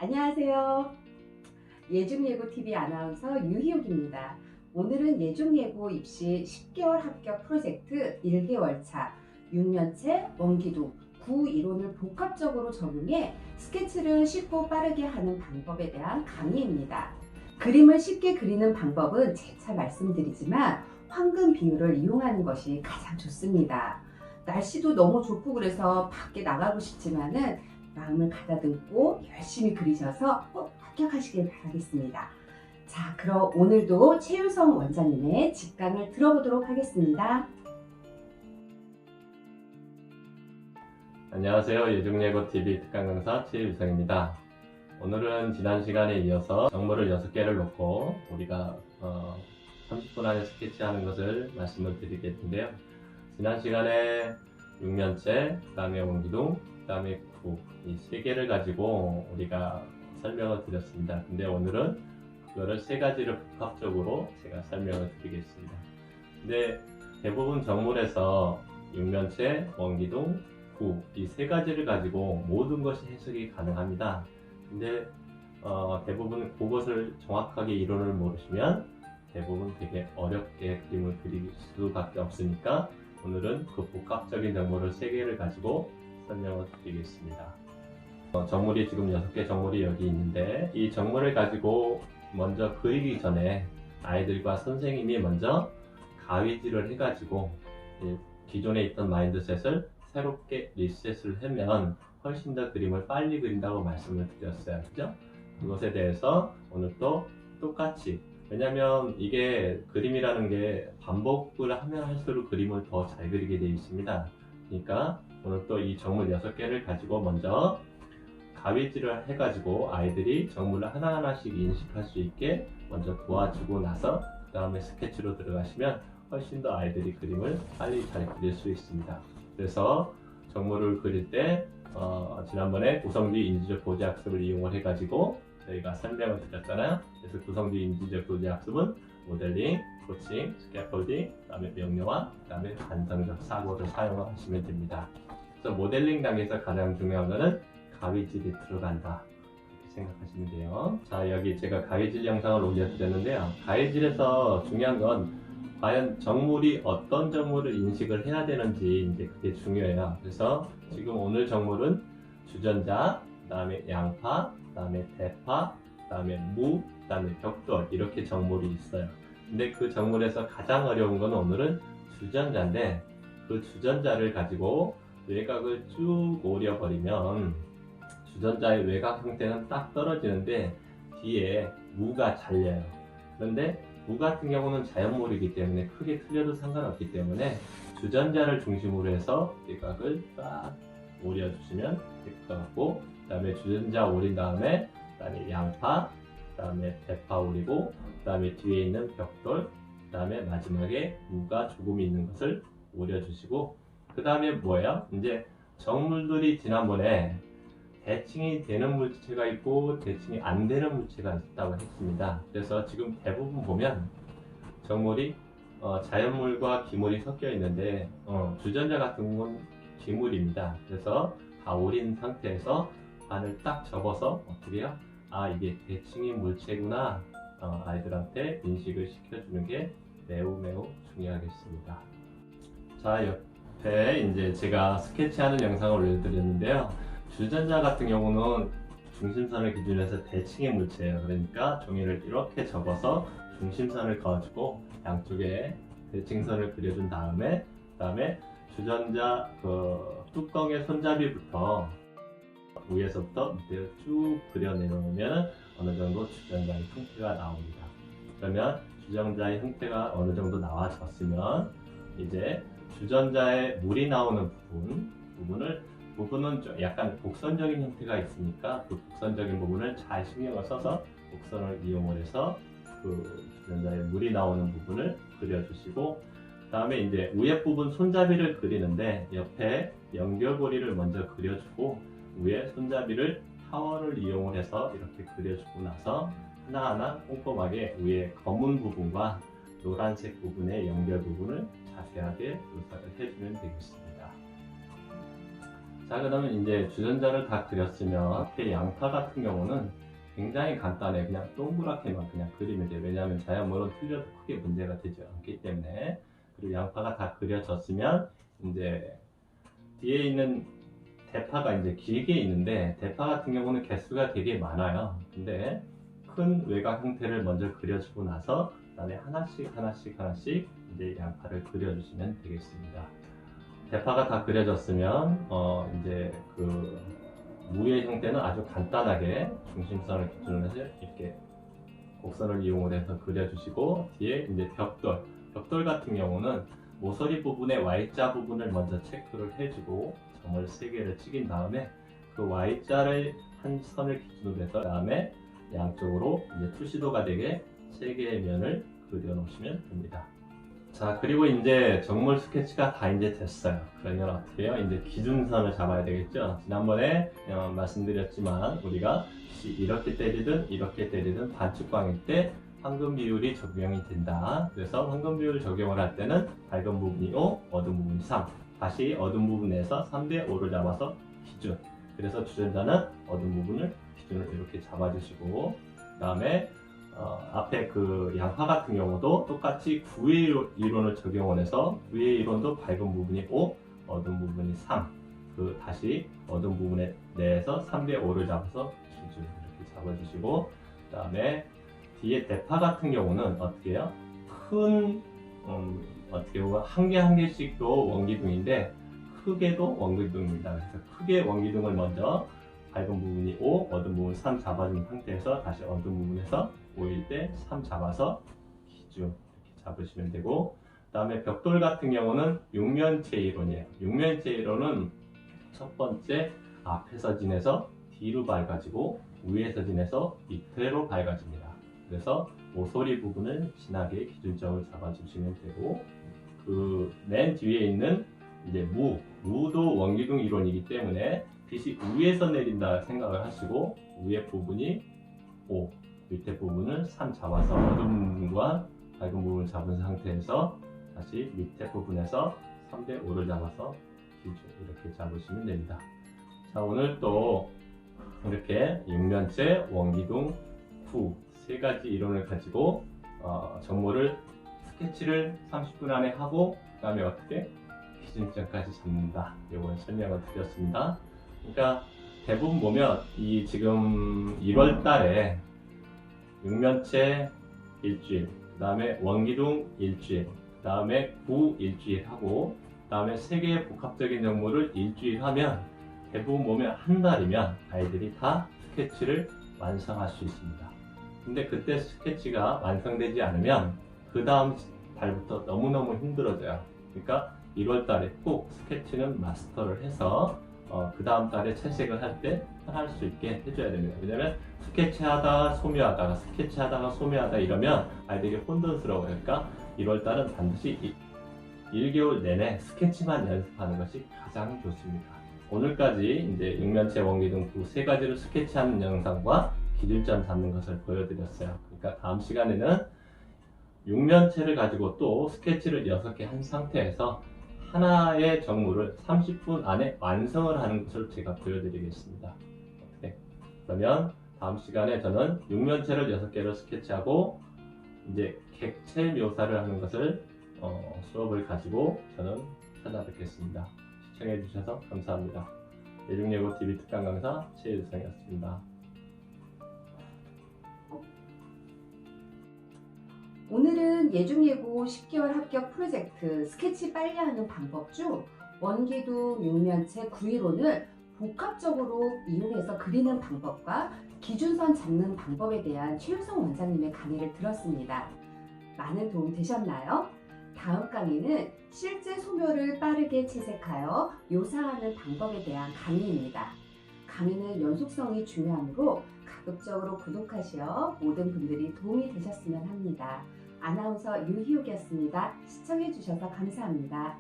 안녕하세요. 예중예고TV 아나운서 유희옥입니다. 오늘은 예중예고 입시 10개월 합격 프로젝트 1개월차 6년체 원기둥 9 이론을 복합적으로 적용해 스케치를 쉽고 빠르게 하는 방법에 대한 강의입니다. 그림을 쉽게 그리는 방법은 재차 말씀드리지만 황금 비율을 이용하는 것이 가장 좋습니다. 날씨도 너무 좋고 그래서 밖에 나가고 싶지만은 마음을 가다듬고 열심히 그리셔서 꼭 합격하시길 바라겠습니다. 자, 그럼 오늘도 최유성 원장님의 직강을 들어보도록 하겠습니다. 안녕하세요. 예중예고TV 특강 강사 최유성입니다. 오늘은 지난 시간에 이어서 정보를 6개를 놓고 우리가 30분 안에 스케치하는 것을 말씀을 드리겠는데요. 지난 시간에 6년체, 그 다음에 원기둥, 그 다음에 구, 이 3개를 가지고 우리가 설명을 드렸습니다. 근데 오늘은 그거를 3가지를 복합적으로 제가 설명을 드리겠습니다. 근데 대부분 정물에서 6년체, 원기둥, 구, 이 3가지를 가지고 모든 것이 해석이 가능합니다. 근데 대부분 그것을 정확하게 이론을 모르시면 대부분 되게 어렵게 그림을 그릴 수밖에 없으니까 오늘은 그 복합적인 정보를 3개를 가지고 설명을 드리겠습니다. 정물이 지금 6개 정물이 여기 있는데 이 정물을 가지고 먼저 그리기 전에 아이들과 선생님이 먼저 가위질을 해가지고 기존에 있던 마인드셋을 새롭게 리셋을 하면 훨씬 더 그림을 빨리 그린다고 말씀을 드렸어요. 그죠? 그것에 대해서 오늘 또 똑같이, 왜냐면 이게 그림이라는 게 반복을 하면 할수록 그림을 더 잘 그리게 되어 있습니다. 그러니까 오늘 또 이 정물 6개를 가지고 먼저 가위질을 해가지고 아이들이 정물을 하나하나씩 인식할 수 있게 먼저 도와주고 나서 그 다음에 스케치로 들어가시면 훨씬 더 아이들이 그림을 빨리 잘 그릴 수 있습니다. 그래서 정물을 그릴 때 지난번에 구성주의 인지적 교재 학습을 이용을 해가지고 저희가 설명을 드렸잖아요. 그래서 구성주의 인지적 교재 학습은 모델링, 코칭, 스캐폴딩, 그 다음에 명료화, 그 다음에 반성적 사고를 사용하시면 됩니다. 그래서 모델링 단계에서 가장 중요한 것은 가위질이 들어간다, 이렇게 생각하시면 돼요. 자, 여기 제가 가위질 영상을 올려드렸는데요. 가위질에서 중요한 건 과연 정물이 어떤 정물을 인식을 해야 되는지 이제 그게 중요해요. 그래서 지금 오늘 정물은 주전자, 그 다음에 양파, 그 다음에 대파, 그 다음에 무, 그 다음에 벽돌, 이렇게 정물이 있어요. 근데 그 정물에서 가장 어려운 건 오늘은 주전자인데 그 주전자를 가지고 외곽을 쭉 오려버리면 주전자의 외곽 형태는 딱 떨어지는데 뒤에 무가 잘려요. 그런데 무 같은 경우는 자연물이기 때문에 크게 틀려도 상관없기 때문에 주전자를 중심으로 해서 외곽을 딱 오려주시면 될 것 같고, 그 다음에 주전자 오린 다음에 그 다음에 양파, 그 다음에 대파 오리고, 그 다음에 뒤에 있는 벽돌, 그 다음에 마지막에 무가 조금 있는 것을 오려주시고, 그 다음에 뭐예요? 이제 정물들이 지난번에 대칭이 되는 물체가 있고 대칭이 안 되는 물체가 있다고 했습니다. 그래서 지금 대부분 보면 정물이 자연물과 기물이 섞여 있는데 주전자 같은 건 기물입니다. 그래서 다 오린 상태에서 반을 딱 접어서 어떻게 해요? 아, 이게 대칭인 물체구나, 아이들한테 인식을 시켜주는 게 매우 중요하겠습니다. 자, 옆에 이제 제가 스케치하는 영상을 올려드렸는데요. 주전자 같은 경우는 중심선을 기준으로 해서 대칭의 물체예요. 그러니까 종이를 이렇게 접어서 중심선을 그어주고 양쪽에 대칭선을 그려준 다음에 주전자 그 뚜껑의 손잡이부터 위에서부터 밑에 쭉 그려내놓으면 어느 정도 주전자의 형태가 나옵니다. 그러면 주전자의 형태가 어느 정도 나와졌으면 이제 주전자에 물이 나오는 부분은 좀 약간 곡선적인 형태가 있으니까 그 곡선적인 부분을 잘 신경을 써서 곡선을 이용을 해서 그 주전자에 물이 나오는 부분을 그려주시고, 그 다음에 이제 위에 부분 손잡이를 그리는데 옆에 연결고리를 먼저 그려주고 위에 손잡이를 타원을 이용을 해서 이렇게 그려주고 나서 하나하나 꼼꼼하게 위에 검은 부분과 노란색 부분의 연결 부분을 자세하게 묘사를 해주면 되겠습니다. 자, 그러면 이제 주전자를 다 그렸으면 앞에 양파 같은 경우는 굉장히 간단해. 그냥 동그랗게만 그냥 그리면 돼요. 왜냐하면 자연모로 틀려도 크게 문제가 되지 않기 때문에. 그리고 양파가 다 그려졌으면 이제 뒤에 있는 대파가 이제 길게 있는데, 대파 같은 경우는 개수가 되게 많아요. 근데 큰 외곽 형태를 먼저 그려주고 나서 그다음에 하나씩 이제 양파를 그려주시면 되겠습니다. 대파가 다 그려졌으면 이제 그 무의 형태는 아주 간단하게 중심선을 기준으로 해서 이렇게 곡선을 이용해서 그려주시고, 뒤에 이제 벽돌 같은 경우는 모서리 부분의 Y자 부분을 먼저 체크를 해주고 점을 3개를 찍은 다음에 그 Y자를 한 선을 기준으로 해서 다음에 양쪽으로 이제 투시도가 되게 3개의 면을 그려 놓으시면 됩니다. 자, 그리고 이제 정물 스케치가 다 이제 됐어요. 그러면 어떻게 해요? 이제 기준선을 잡아야 되겠죠? 지난번에 말씀드렸지만 우리가 이렇게 때리든 반축광일 때 황금 비율이 적용이 된다. 그래서 황금 비율 적용을 할 때는 밝은 부분이 5, 어두운 부분이 3. 다시 어두운 부분에서 3대 5를 잡아서 기준. 그래서 주전자는 어두운 부분을 기준으로 이렇게 잡아주시고, 그 다음에 앞에 그 양파 같은 경우도 똑같이 구의 이론을 적용을 해서 구의 이론도 밝은 부분이 5, 어두운 부분이 3. 그 다시 어두운 부분에 내에서 3대 5를 잡아서 기준 이렇게 잡아주시고, 그 다음에 뒤에 대파 같은 경우는 어떻게 해요? 큰 어떻게 보면 한 개씩도 원기둥인데 크게도 원기둥입니다. 그래서 크게 원기둥을 먼저 밝은 부분이 5, 어두운 부분 3 잡아준 상태에서 다시 어두운 부분에서 5일 때 3 잡아서 기준 이렇게 잡으시면 되고, 그 다음에 벽돌 같은 경우는 육면체 이론이에요. 육면체 이론은 첫 번째 앞에서 지내서 뒤로 밝아지고 위에서 지내서 밑으로 밝아집니다. 그래서 모서리 부분을 진하게 기준점을 잡아주시면 되고, 그 맨 뒤에 있는 이제 무도 원기둥 이론이기 때문에 빛이 위에서 내린다 생각을 하시고 위에 부분이 5, 밑에 부분을 3 잡아서 어두운 부분과 밝은 부분을 잡은 상태에서 다시 밑에 부분에서 3대 5를 잡아서 기준 이렇게 잡으시면 됩니다. 자, 오늘 또 이렇게 육면체, 원기둥, 구 3가지 이론을 가지고 정모를 스케치를 30분 안에 하고 그 다음에 어떻게 기준점까지 잡는다, 이걸 설명을 드렸습니다. 그러니까 대부분 보면 이 지금 1월 달에 육면체 일주일, 그 다음에 원기둥 일주일, 그 다음에 구 일주일 하고, 그 다음에 3개의 복합적인 정모를 일주일 하면 대부분 보면 한 달이면 아이들이 다 스케치를 완성할 수 있습니다. 근데 그때 스케치가 완성되지 않으면 그 다음 달부터 너무너무 힘들어져요. 그러니까 1월 달에 꼭 스케치는 마스터를 해서 그 다음 달에 채색을 할 때 할 수 있게 해줘야 됩니다. 왜냐면 스케치하다가 소묘하다 이러면 아이들이 혼돈스러워요. 그러니까 1월 달은 반드시 1개월 내내 스케치만 연습하는 것이 가장 좋습니다. 오늘까지 이제 육면체, 원기둥, 구 3가지로 스케치하는 영상과 기준점 잡는 것을 보여드렸어요. 그러니까 다음 시간에는 육면체를 가지고 또 스케치를 6개 한 상태에서 하나의 정물을 30분 안에 완성을 하는 것을 제가 보여드리겠습니다. 네. 그러면 다음 시간에 저는 육면체를 6개로 스케치하고 이제 객체 묘사를 하는 것을 수업을 가지고 저는 찾아뵙겠습니다. 시청해주셔서 감사합니다. 예중예고TV 특강 강사 최유성이었습니다. 오늘은 예중예고 10개월 합격 프로젝트 스케치 빨리 하는 방법 중 원기둥, 육면체, 구이론을 복합적으로 이용해서 그리는 방법과 기준선 잡는 방법에 대한 최유성 원장님의 강의를 들었습니다. 많은 도움 되셨나요? 다음 강의는 실제 소묘를 빠르게 채색하여 묘사하는 방법에 대한 강의입니다. 강의는 연속성이 중요하므로 가급적으로 구독하시어 모든 분들이 도움이 되셨으면 합니다. 아나운서 유희옥이었습니다. 시청해주셔서 감사합니다.